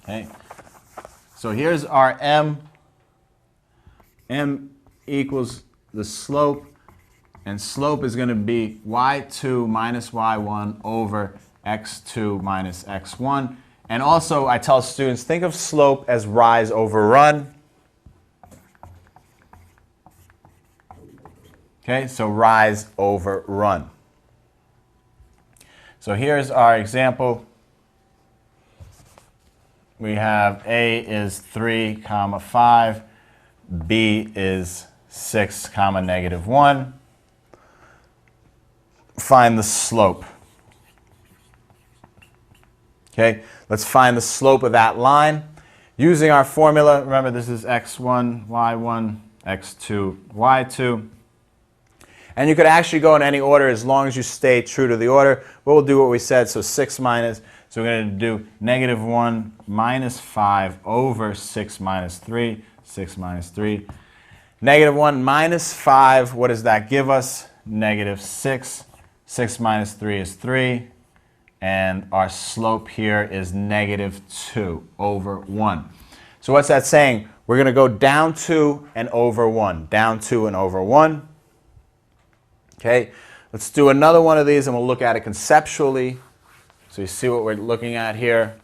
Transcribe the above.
Okay. So here's our m. M equals the slope, and slope is going to be y2 minus y1 over x2 minus x1. And also, I tell students, think of slope as rise over run. Okay, so rise over run. So here's our example. We have A is 3, comma 5. B is 6, comma negative 1. Find the slope. Okay, let's find the slope of that line. Using our formula, remember this is x1, y1, x2, y2. And you could actually go in any order as long as you stay true to the order. But we'll do what we said, so 6 minus, so we're going to do negative 1 minus 5 over 6 minus 3, 6 minus 3. Negative 1 minus 5, what does that give us? Negative 6. 6 minus 3 is 3. And our slope here is negative 2 over 1. So what's that saying? We're going to go down 2 and over 1. Down 2 and over 1. Okay, let's do another one of these and we'll look at it conceptually. So you see what we're looking at here.